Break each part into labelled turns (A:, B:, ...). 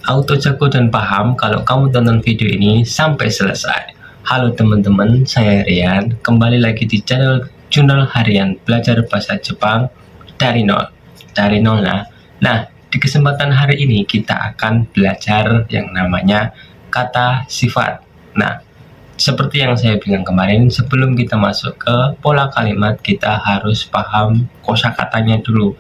A: auto jago dan paham kalau kamu tonton video ini sampai selesai. Halo teman-teman, saya Rian. Kembali lagi di channel Jurnal Harian Belajar Bahasa Jepang dari nol. Dari nol lah. Nah, di kesempatan hari ini kita akan belajar yang namanya kata sifat. Nah, seperti yang saya bilang kemarin, sebelum kita masuk ke pola kalimat, kita harus paham kosakatanya dulu.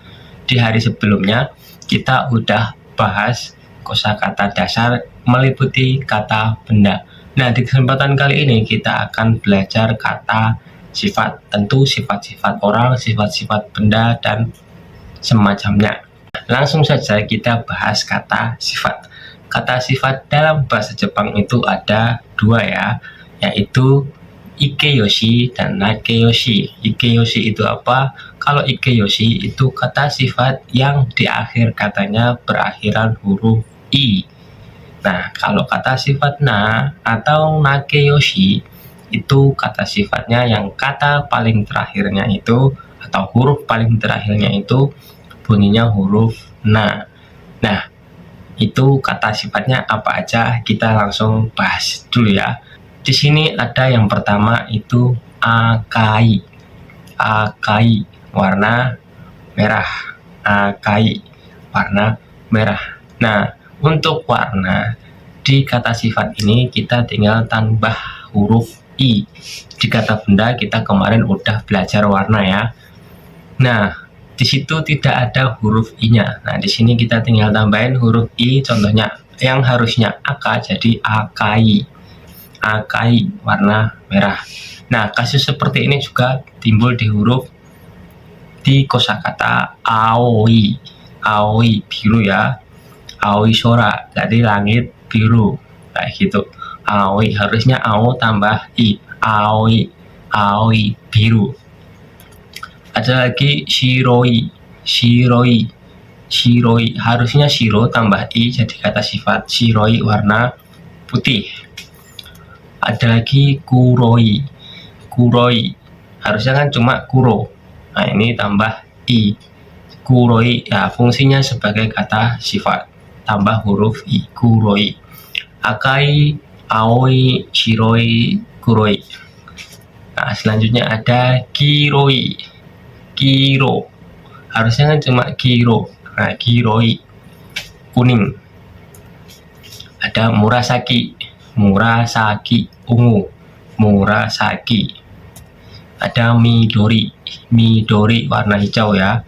A: Di hari sebelumnya, kita udah bahas kosakata dasar meliputi kata benda. Nah, di kesempatan kali ini kita akan belajar kata sifat. Tentu sifat-sifat orang, sifat-sifat benda, dan semacamnya. Langsung saja kita bahas kata sifat. Kata sifat dalam bahasa Jepang itu ada dua ya, yaitu ikeyoshi dan nakeyoshi. Ikeyoshi itu apa? Kalau ikeyoshi itu kata sifat yang di akhir katanya berakhiran huruf i. Nah, kalau kata sifat na atau nakeyoshi itu kata sifatnya yang kata paling terakhirnya itu atau huruf paling terakhirnya itu bunyinya huruf na. Nah, itu kata sifatnya apa aja, kita langsung bahas dulu ya. Di sini ada yang pertama itu akai. Akai warna merah. Akai warna merah. Nah, untuk warna di kata sifat ini kita tinggal tambah huruf i. Di kata benda kita kemarin udah belajar warna ya. Nah, di situ tidak ada huruf i-nya. Nah, di sini kita tinggal tambahin huruf i. Contohnya yang harusnya aka jadi akai. Akai warna merah. Nah, kasus seperti ini juga timbul di huruf di kosakata aoi. Aoi biru ya. Aoi sora, jadi langit biru. Kayak gitu. Aoi harusnya ao tambah i. Aoi. Aoi biru. Ada lagi shiroi. Shiroi. Shiroi harusnya shiro tambah i jadi kata sifat. Shiroi warna putih. Ada lagi kuroi. Kuroi harusnya kan cuma kuro. Nah, ini tambah i. Kuroi ya fungsinya sebagai kata sifat. Tambah huruf i. Kuroi. Akai, aoi, shiroi, kuroi. Nah, selanjutnya ada kiroi. Kiro harusnya kan cuma kiro. Nah, kiroi kuning. Ada murasaki. Murasaki ungu. Murasaki. Ada midori. Midori warna hijau ya.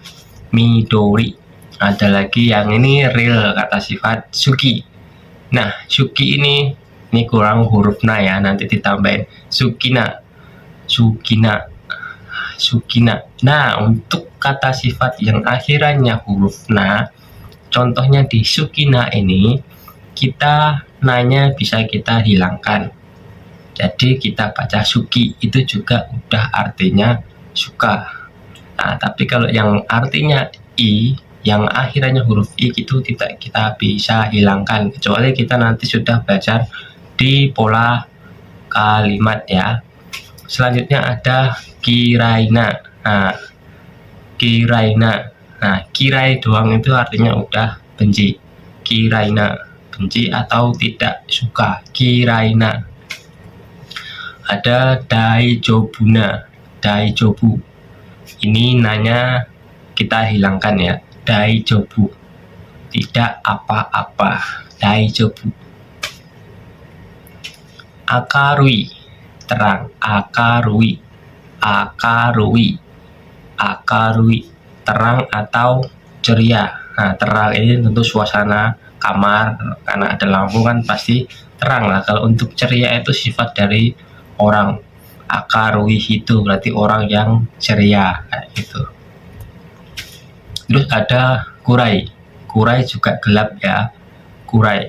A: Midori. Ada lagi yang ini real kata sifat suki. Nah, suki ini kurang huruf na ya, nanti ditambahin sukina. Sukina. Sukina. Nah, untuk kata sifat yang akhirannya huruf na, contohnya di sukina ini, kita nanya bisa kita hilangkan. Jadi kita baca suki itu juga udah artinya suka. Nah, tapi kalau yang artinya i, yang akhirannya huruf i itu tidak kita bisa hilangkan, kecuali kita nanti sudah belajar di pola kalimat ya. Selanjutnya ada kiraina. Nah, kiraina. Nah, kirai doang itu artinya udah benci. Kiraina, benci atau tidak suka. Kiraina. Ada daijobuna. Daijobu. Ini nanya kita hilangkan ya. Daijobu. Tidak apa-apa. Daijobu. Akarui. Terang. Akarui. Akarui. Akarui. Terang atau ceria. Nah, terang ini tentu suasana kamar, karena ada lampu kan pasti terang lah. Kalau untuk ceria itu sifat dari orang. Akarui itu berarti orang yang ceria kayak gitu. Terus ada kurai. Kurai juga gelap ya. Kurai.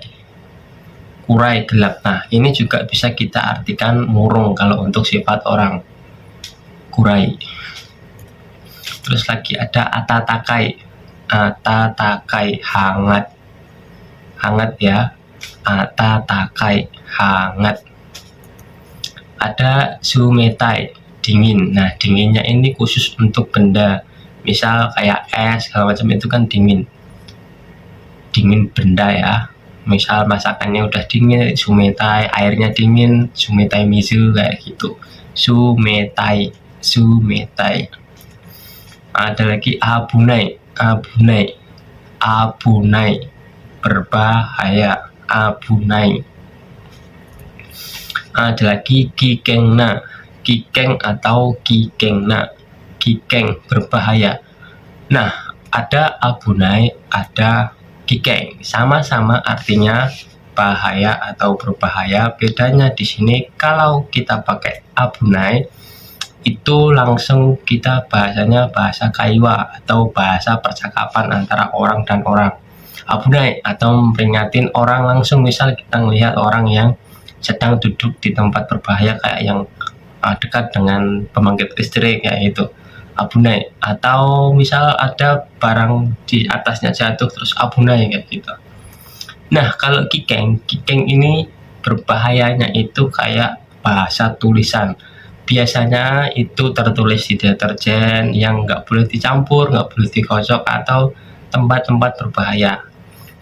A: Kurai gelap. Nah, ini juga bisa kita artikan murung kalau untuk sifat orang. Kurai. Terus lagi ada atatakai. Atatakai hangat. Hangat ya. Atatakai hangat. Ada sumetai dingin. Nah, dinginnya ini khusus untuk benda. Misal kayak es segala macam itu kan dingin. Dingin benda ya. misal masakannya udah dingin, sumetai, airnya dingin, sumetai miso kayak gitu. Sumetai, sumetai. Ada lagi abunai, abunai, abunai, berbahaya, abunai. Ada lagi kikengna, kikeng atau kikengna, kikeng, berbahaya. Nah, ada abunai, ada kikeng, sama-sama artinya bahaya atau berbahaya. Bedanya di sini kalau kita pakai abunai itu langsung kita bahasanya bahasa kaiwa atau bahasa percakapan antara orang dan orang. Abunai atau memperingatin orang langsung, misal kita melihat orang yang sedang duduk di tempat berbahaya kayak yang dekat dengan pembangkit listrik kayak itu, abunai. Atau misal ada barang di atasnya jatuh terus abunai kayak gitu. Nah, kalau kikeng, kikeng ini berbahayanya itu kayak bahasa tulisan. Biasanya itu tertulis di deterjen yang nggak boleh dicampur, nggak boleh dikocok, atau tempat-tempat berbahaya.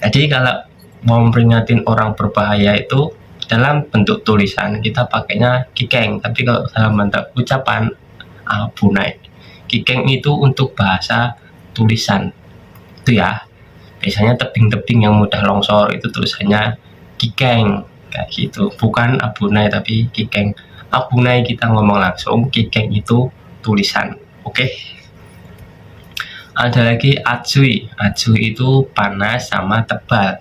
A: Jadi kalau mau memperingatin orang berbahaya itu dalam bentuk tulisan kita pakainya kikeng, tapi kalau dalam bentuk ucapan abunai. Kikeng itu untuk bahasa tulisan itu ya. Biasanya tebing-tebing yang mudah longsor itu tulisannya kikeng kayak gitu, bukan abunai tapi kikeng. Abunai kita ngomong langsung, kikeng itu tulisan. Oke. Ada lagi atsui, atsui itu panas sama tebal.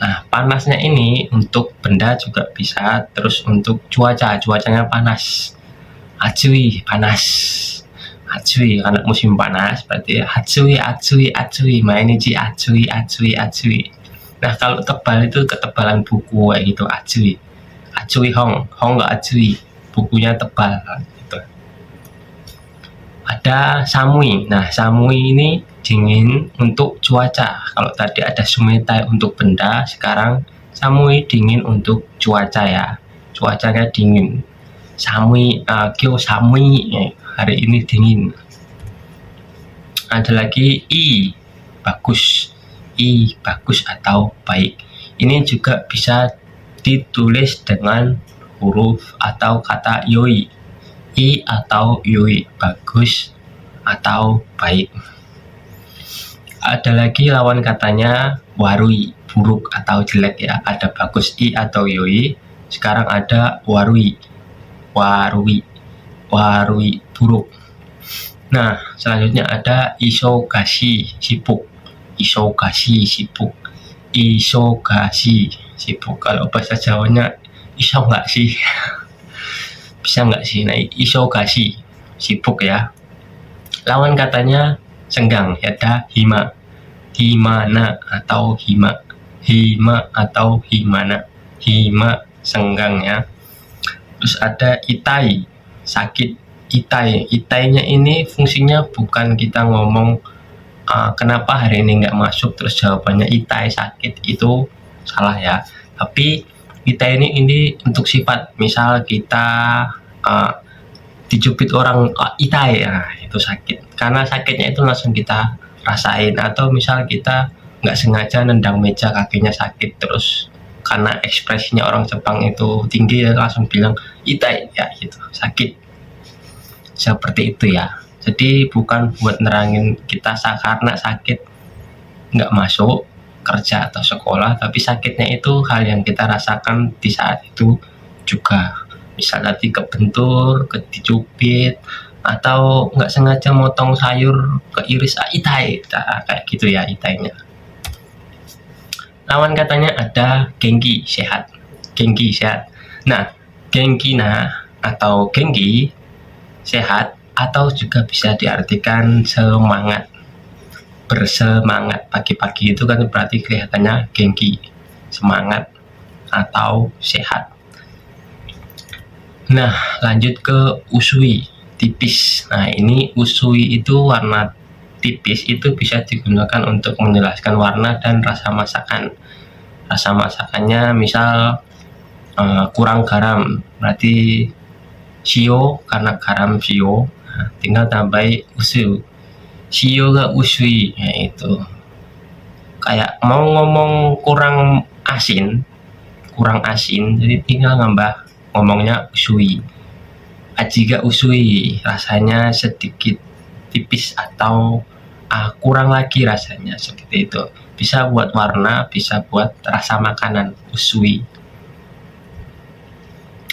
A: Nah, panasnya ini untuk benda juga bisa, terus untuk cuaca, cuacanya panas. Atsui, panas. Atsui, karena musim panas berarti atsui, atsui, atsui. Mainichi atsui, atsui, atsui. Nah, kalau tebal itu ketebalan buku kayak gitu, atsui. Atsui hong, hong nggak atsui, bukunya tebal gitu. Ada samui. Nah, samui ini dingin untuk cuaca. Kalau tadi ada sumetai untuk benda, sekarang samui dingin untuk cuaca ya. Cuacanya dingin. Samui, kyo samui, hari ini dingin. Ada lagi i, bagus. I, bagus atau baik. Ini juga bisa ditulis dengan huruf atau kata yoi. I atau yoi, bagus atau baik. Ada lagi lawan katanya warui, buruk atau jelek ya. Ada bagus i atau yoi. Sekarang ada warui, warui, warui, buruk. Nah, selanjutnya ada isogashi, sibuk. Isogashi, sibuk. Isogashi, sibuk. Kalau bahasa Jawanya iso nggak sih? Bisa nggak sih? Nah, isogashi, sibuk ya. Lawan katanya senggang, ada hima, himana atau hima, hima atau himana, hima senggang ya. Terus ada itai, sakit. Itai, itainya ini fungsinya bukan kita ngomong kenapa hari ini nggak masuk terus jawabannya itai, sakit, itu salah ya. Tapi itai ini untuk sifat, misal kita dicubit orang itai ya, itu sakit. Karena sakitnya itu langsung kita rasain. Atau misal kita nggak sengaja nendang meja, kakinya sakit, terus karena ekspresinya orang Jepang itu tinggi ya langsung bilang itai ya, gitu, sakit. Seperti itu ya. Jadi bukan buat nerangin kita karena sakit nggak masuk kerja atau sekolah, tapi sakitnya itu hal yang kita rasakan di saat itu juga. Misal tadi kebentur, dicubit, atau nggak sengaja motong sayur keiris, itai, kayak gitu ya itainya. Lawan katanya ada genki, sehat. Genki, sehat. Nah, genki atau genki, sehat, atau juga bisa diartikan semangat, bersemangat. Pagi-pagi itu kan berarti kelihatannya genki, semangat atau sehat. Nah, lanjut ke usui, tipis. Nah, ini usui itu warna tipis, itu bisa digunakan untuk menjelaskan warna dan rasa masakan. Rasa masakannya misal kurang garam, berarti shio, karena garam shio. Nah, tinggal tambahin usu, shio ga usui, yaitu kayak mau ngomong kurang asin, jadi tinggal nambah ngomongnya usui. Jika usui rasanya sedikit tipis atau kurang lagi rasanya, seperti itu. Bisa buat warna, bisa buat rasa makanan usui.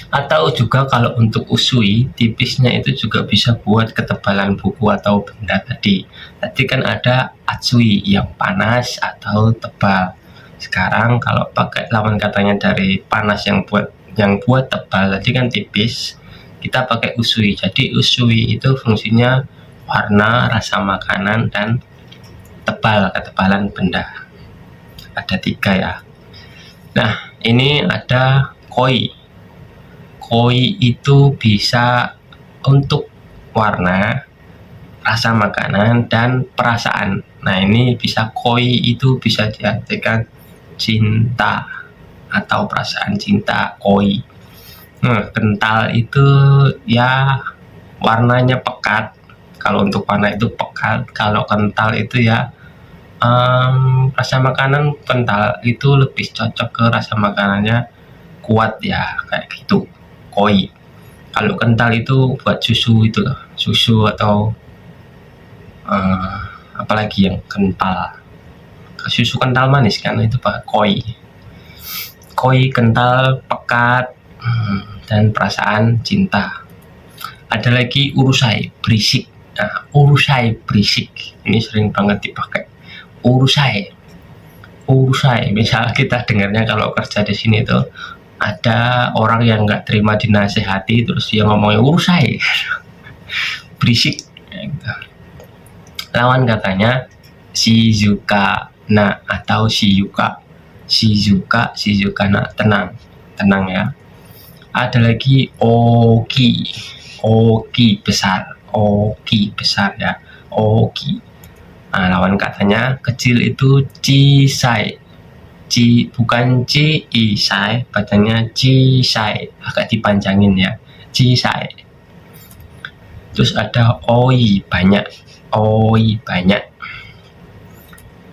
A: Atau juga kalau untuk usui, tipisnya itu juga bisa buat ketebalan buku atau benda tadi. Tadi kan ada atsui yang panas atau tebal. Sekarang kalau pakai lawan katanya dari panas yang buat tebal, tadi kan tipis, kita pakai usui. Jadi usui itu fungsinya warna, rasa makanan, dan ketebalan benda. Ada 3 ya. Nah, ini ada koi. Koi itu bisa untuk warna, rasa makanan, dan perasaan. Nah, ini bisa koi itu bisa diartikan cinta atau perasaan cinta, koi. Nah, kental itu ya warnanya pekat. Kalau untuk warna itu pekat, kalau kental itu ya rasa makanan kental itu lebih cocok ke rasa makanannya kuat ya, kayak gitu. Koi. Kalau kental itu buat susu itu loh, susu atau apalagi yang kental, susu kental manis kan, itu pakai koi. Koi kental, pekat, dan perasaan cinta. Ada lagi urusai, berisik. Nah, urusai berisik ini sering banget dipakai. Urusai, misal kita dengarnya kalau kerja di sini tuh ada orang yang nggak terima dinasehati, terus dia ngomongnya urusai, berisik. Lawan katanya shizuka na atau shizuka na, tenang ya. Ada lagi oki besar ya, oki. Nah, lawan katanya kecil itu chisai. Bukan isai, bacanya chisai, agak dipanjangin ya, chisai. Terus ada oi, banyak.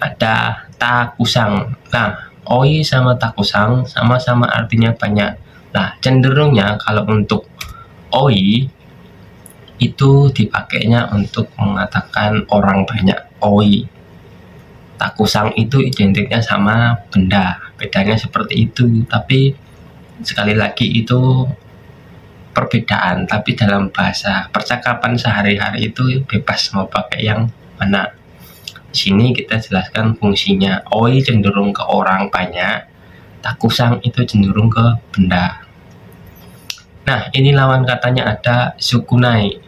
A: Ada takusang. Nah, oi sama takusang sama-sama artinya banyak. Nah, cenderungnya kalau untuk oi itu dipakainya untuk mengatakan orang banyak, oi. Takusang itu identiknya sama benda, bedanya seperti itu. Tapi sekali lagi itu perbedaan, tapi dalam bahasa percakapan sehari-hari itu bebas mau pakai yang mana. Di sini kita jelaskan fungsinya. Oi cenderung ke orang banyak, takusang itu cenderung ke benda. Nah, ini lawan katanya ada sukunai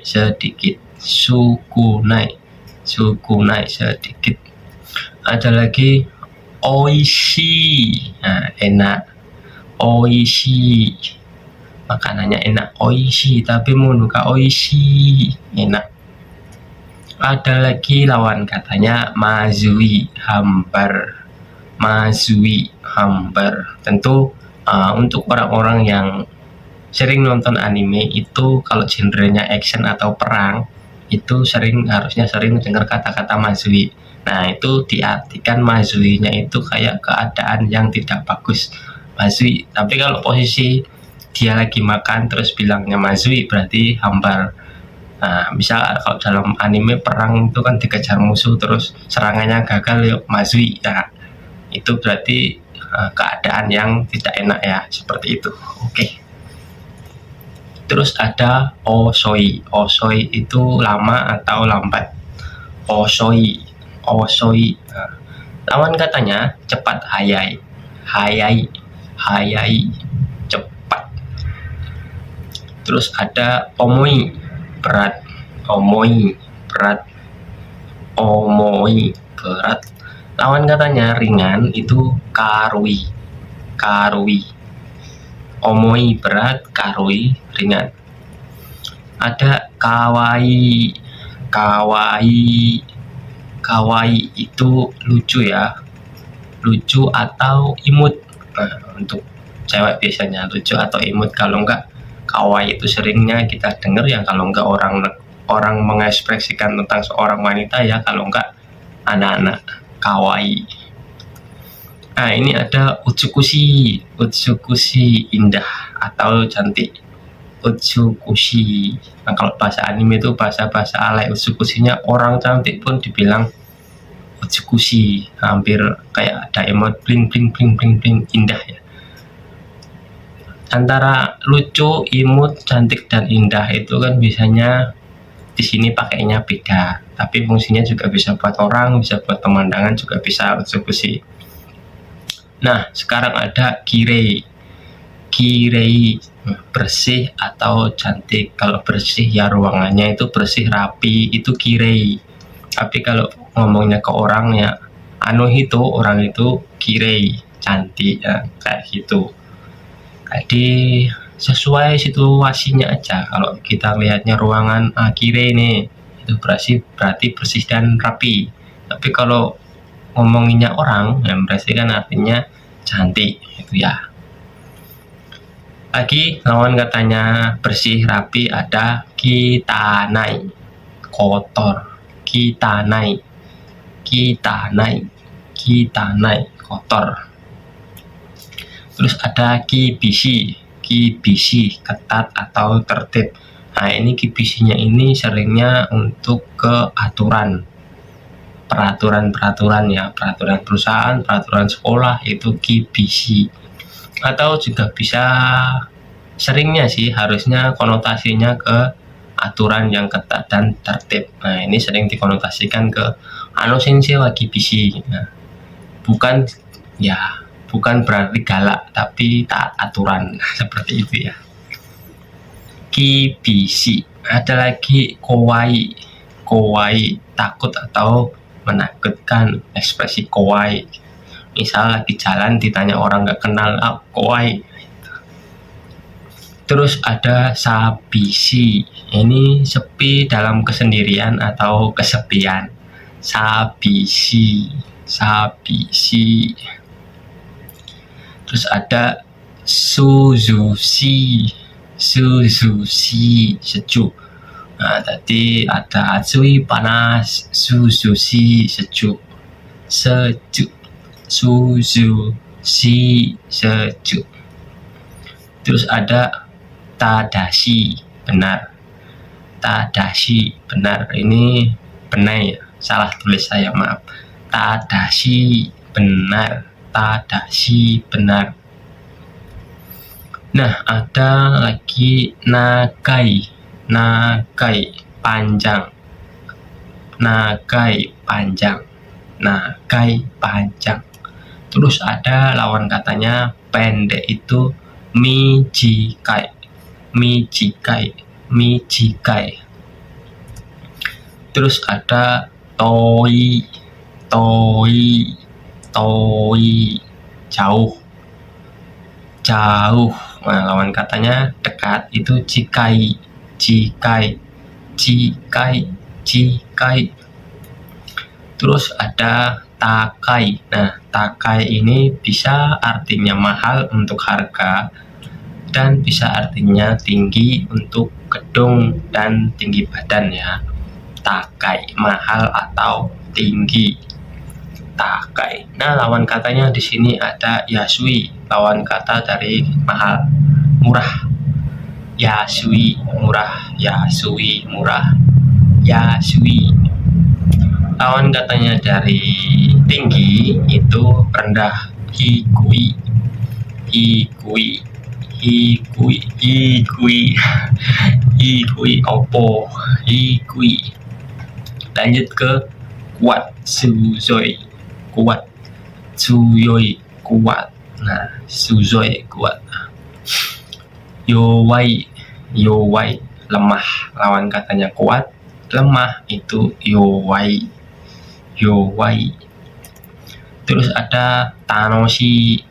A: sedikit, sukunai sedikit. Ada lagi oishi, nah, enak, oishi, makanannya enak, oishi, tapi munuka oishi, enak. Ada lagi lawan katanya mazui, hambar. Tentu untuk orang-orang yang sering nonton anime itu, kalau genrenya action atau perang itu harusnya sering dengar kata-kata mazui. Nah, itu diartikan mazuinya itu kayak keadaan yang tidak bagus, mazui. Tapi kalau posisi dia lagi makan terus bilangnya mazui, berarti hambar. Nah, misal kalau dalam anime perang itu kan dikejar musuh terus serangannya gagal, ya mazui ya, itu berarti keadaan yang tidak enak ya, seperti itu. Oke. Terus ada osoi itu lama atau lambat. Osoi. Nah, lawan katanya cepat, hayai, cepat. Terus ada omoi, berat. Lawan katanya ringan itu karui. Omoi berat, karui ringan. Ada kawaii itu lucu ya, lucu atau imut. Nah, untuk cewek biasanya lucu atau imut. Kalau enggak kawaii itu seringnya kita dengar ya, kalau enggak orang mengekspresikan tentang seorang wanita ya, kalau enggak anak-anak kawaii. Nah, ini ada utsukushi. Utsukushi indah atau cantik. Utsukushi. Nah, kalau bahasa anime itu bahasa alay utsukushinya orang cantik pun dibilang utsukushi. Hampir kayak ada emot bling bling bling bling bling, indah ya. Antara lucu, imut, cantik dan indah itu kan biasanya di sini pakainya beda, tapi fungsinya juga bisa buat orang, bisa buat pemandangan, juga bisa utsukushi. Nah, sekarang ada kirei. Kirei bersih atau cantik. Kalau bersih ya ruangannya itu bersih rapi, itu kirei. Tapi kalau ngomongnya ke orang ya orang itu kirei, cantik ya, kayak gitu. Jadi sesuai situasinya aja. Kalau kita lihatnya ruangan kirei nih, itu berarti bersih dan rapi. Tapi kalau ngomonginnya orang yang berarti kan artinya cantik itu ya. Lagi lawan katanya bersih rapi ada kitanai, kotor. Kitanai, kotor. Terus ada kibishi, ketat atau tertib. Nah, ini kibishinya ini seringnya untuk ke peraturan ya, peraturan perusahaan, peraturan sekolah, itu kibishi. Atau juga bisa seringnya sih, harusnya konotasinya ke aturan yang ketat dan tertib. Nah, ini sering dikonotasikan ke sensei wa kibishi. Nah, bukan berarti galak, tapi taat aturan. Seperti itu ya. Kibishi. Ada lagi kawaii, takut atau menakutkan, ekspresi kawaii. Misal lagi jalan ditanya orang nggak kenal, kawaii. Terus ada sabishi. Ini sepi dalam kesendirian atau kesepian. Sabishi. Terus ada suzushi, sejuk. Nah, tadi ada atsui, panas, suzushi, sejuk. Suzushi, sejuk. Terus ada tadashi, benar. Ini benar ya, salah tulis saya, maaf. Tadashi, benar. Nah, ada lagi nagai, panjang. Terus ada lawan katanya pendek, itu mijikai. Terus ada toi, jauh. Nah, lawan katanya dekat, itu jikai. Terus ada takai. Nah, takai ini bisa artinya mahal untuk harga, dan bisa artinya tinggi untuk gedung dan tinggi badan ya. Takai, mahal atau tinggi. Takai. Nah, lawan katanya di sini ada yasui, lawan kata dari mahal, murah. Yasui, murah. Lawan katanya dari tinggi itu rendah, hikui. Opo, hikui. Lanjut ke kuat, kuat. Nah, suzoi, kuat. Yowai, lemah. Lawan katanya kuat, lemah, itu yowai. Terus ada tanoshi,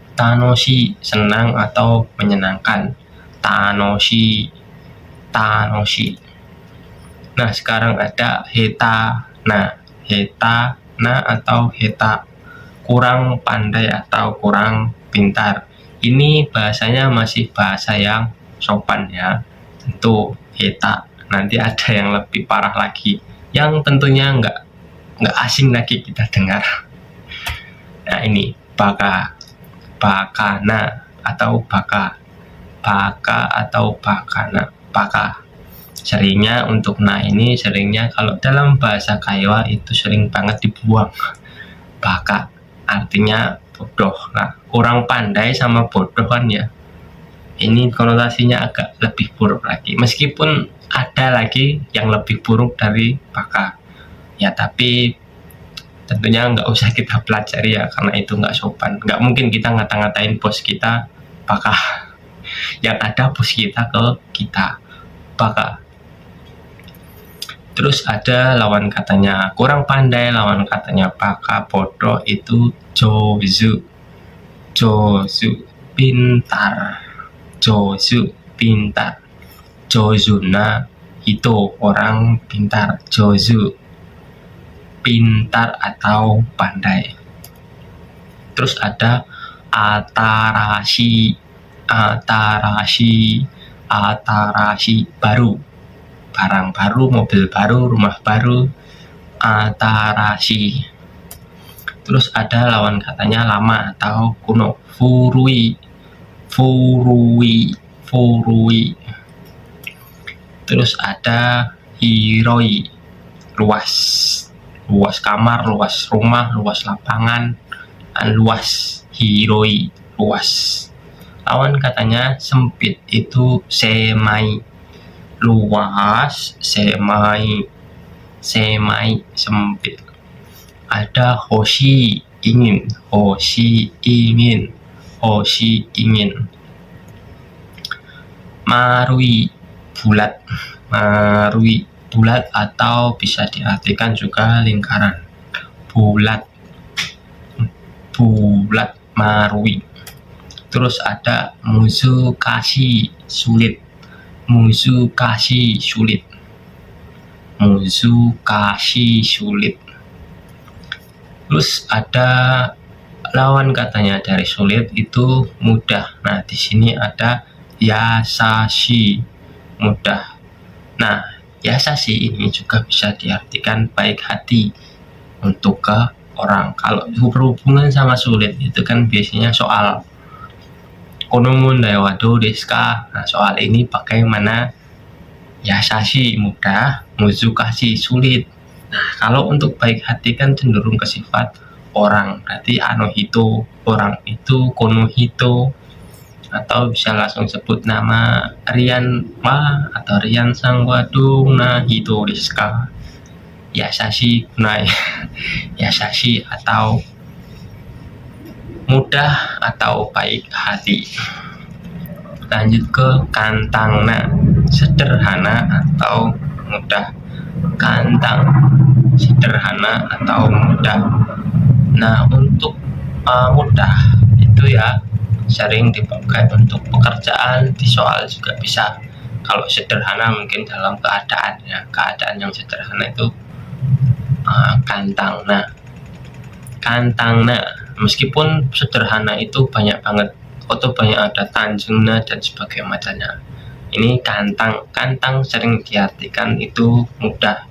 A: senang atau menyenangkan. Tanoshi. Nah, sekarang ada heta. Atau heta, kurang pandai atau kurang pintar. Ini bahasanya masih bahasa yang sopan ya. Tentu heta. Nanti ada yang lebih parah lagi, yang tentunya nggak nggak asing lagi kita dengar. Nah ini baka, bakana atau baka, baka atau bakana, baka. Seringnya untuk nah ini seringnya kalau dalam bahasa Kaiwa itu sering banget dibuang. Baka artinya bodoh. Nah, kurang pandai sama bodoh kan ya. Ini konotasinya agak lebih buruk lagi. Meskipun ada lagi yang lebih buruk dari baka. Ya tapi tentunya nggak usah kita pelajari ya, karena itu nggak sopan. Nggak mungkin kita ngata-ngatain bos kita baka. Yang ada bos kita ke kita baka. Terus ada lawan katanya kurang pandai, lawan katanya baka, bodoh itu jozu. Jozu pintar, jozu pintar, jozuna itu orang pintar, jozu pintar atau pandai. Terus ada atarashi, atarashi, atarashi baru, barang baru, mobil baru, rumah baru, atarashi. Terus ada lawan katanya lama atau kuno, furui, furui, furui. Terus ada hiroi, luas, luas kamar, luas rumah, luas lapangan, luas, hiroi, luas. Lawan katanya sempit itu semai, luas, semai, semai, sempit. Ada hoshi, ingin, hoshi, ingin, hoshi, ingin. Marui, bulat, marui, bulat atau bisa diartikan juga lingkaran, bulat, bulat, marui. Terus ada musukashi, sulit, musukashi, sulit, musukashi, sulit. Terus ada lawan katanya dari sulit itu mudah. Nah di sini ada yasashi, mudah. Nah yasashi ini juga bisa diartikan baik hati untuk ke orang. Kalau berhubungan sama sulit itu kan biasanya soal konomun daiwado deska. Nah soal ini bagaimana yasashi mudah, muzukashi sulit. Nah kalau untuk baik hati kan cenderung ke sifat orang, berarti anohito, orang itu, konohito, atau bisa langsung sebut nama Rian wa atau Rian sang wadung na hito deska, yasashi kunai, yasashi atau mudah atau baik hati. Lanjut ke kantangna, sederhana atau mudah, kantang, sederhana atau mudah. Nah untuk mudah itu ya sering dipakai untuk pekerjaan, di soal juga bisa. Kalau sederhana mungkin dalam keadaan ya, keadaan yang sederhana itu kantangna, kantangna. Meskipun sederhana itu banyak banget atau banyak ada tanjungna dan sebagainya macamnya. Ini kantang, kantang sering diartikan itu mudah.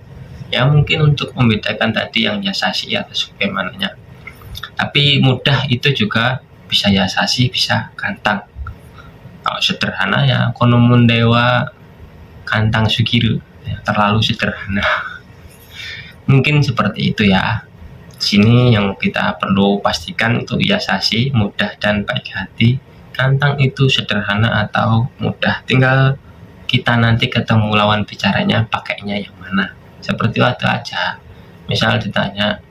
A: Ya mungkin untuk membedakan tadi yang yasashi atau sebagaimananya. Tapi mudah itu juga bisa yasashi, bisa kantang. Kalau sederhana ya konomun dewa kantang sugiru, ya, terlalu sederhana. Mungkin seperti itu ya. Sini yang kita perlu pastikan itu yasashi, mudah dan baik hati. Kantang itu sederhana atau mudah. Tinggal kita nanti ketemu lawan bicaranya pakainya yang mana. Seperti itu aja. Misal ditanya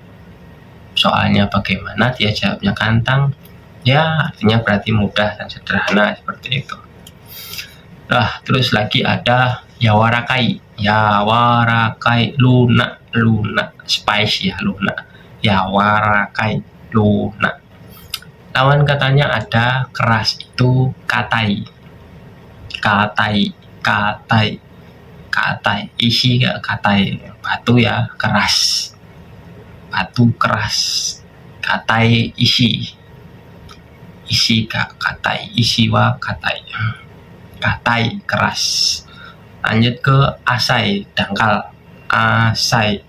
A: soalnya bagaimana, dia jawabnya kantang, ya artinya berarti mudah dan sederhana seperti itu. Nah terus lagi ada yawarakai, yawarakai, lunak, lunak, spicy ya, lunak, yawarakai, lunak. Lawan katanya ada keras itu katai, katai, katai, katai, isi gak katai, batu ya, keras, batu keras, katai isi, isi gak katai, isi wa katai, katai keras. Lanjut ke asai, dangkal, asai,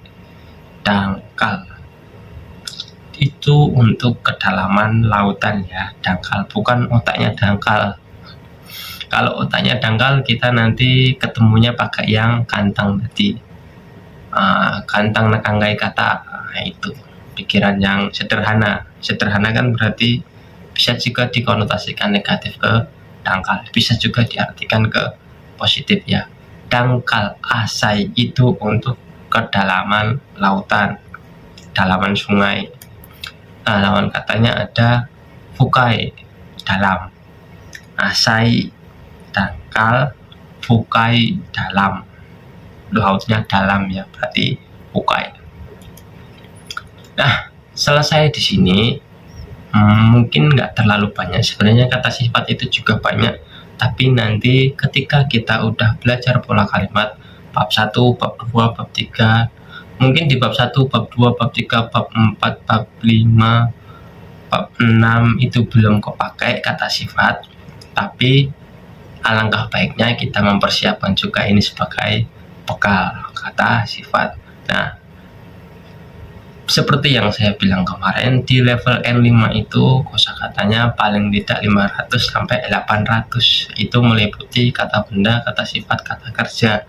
A: dangkal. Itu untuk kedalaman lautan ya, dangkal, bukan otaknya dangkal. Kalau otaknya dangkal kita nanti ketemunya pakai yang kantang tadi, kantang nakanggai kata. Nah, itu pikiran yang sederhana. Sederhana kan berarti bisa juga dikonotasikan negatif ke dangkal, bisa juga diartikan ke positif ya. Dangkal asai itu untuk kedalaman lautan, dalaman sungai. Nah, lawan katanya ada fukai, dalam. Asai dangkal, fukai dalam. Lautnya dalam ya, berarti fukai. Nah, selesai di sini. Mungkin nggak terlalu banyak. Sebenarnya kata sifat itu juga banyak. Tapi nanti ketika kita udah belajar pola kalimat bab 1, bab 2, bab 3, mungkin di bab 1, bab 2, bab 3, bab 4, bab 5, bab 6 itu belum kepakai kata sifat, tapi alangkah baiknya kita mempersiapkan juga ini sebagai bekal kata sifat. Nah, seperti yang saya bilang kemarin, di level N5 itu kosakatanya paling tidak 500 sampai 800. Itu meliputi kata benda, kata sifat, kata kerja.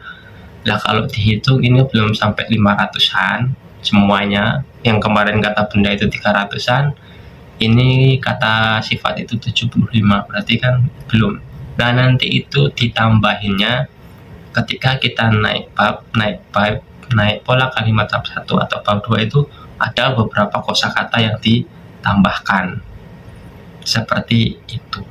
A: Nah, kalau dihitung ini belum sampai 500-an semuanya. Yang kemarin kata benda itu 300-an, ini kata sifat itu 75, berarti kan belum. Nah, nanti itu ditambahinnya ketika kita naik pola kalimat bab 1 atau bab 2 itu ada beberapa kosakata yang ditambahkan. Seperti itu.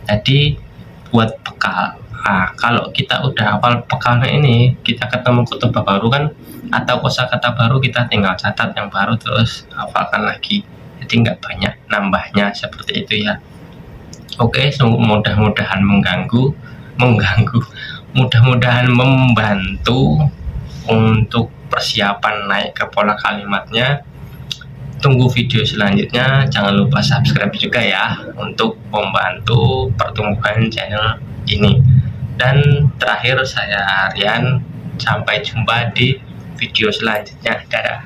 A: Jadi buat bekal. Nah, kalau kita udah hafal bekalnya ini, kita ketemu kutubah baru kan, atau kosakata baru, kita tinggal catat yang baru terus hafalkan lagi. Jadi nggak banyak nambahnya, seperti itu ya. Oke, mudah-mudahan mudah-mudahan membantu untuk persiapan naik ke pola kalimatnya. Tunggu video selanjutnya. Jangan lupa subscribe juga ya, untuk membantu pertumbuhan channel ini. Dan terakhir, saya Rian, sampai jumpa di video selanjutnya. Dadah.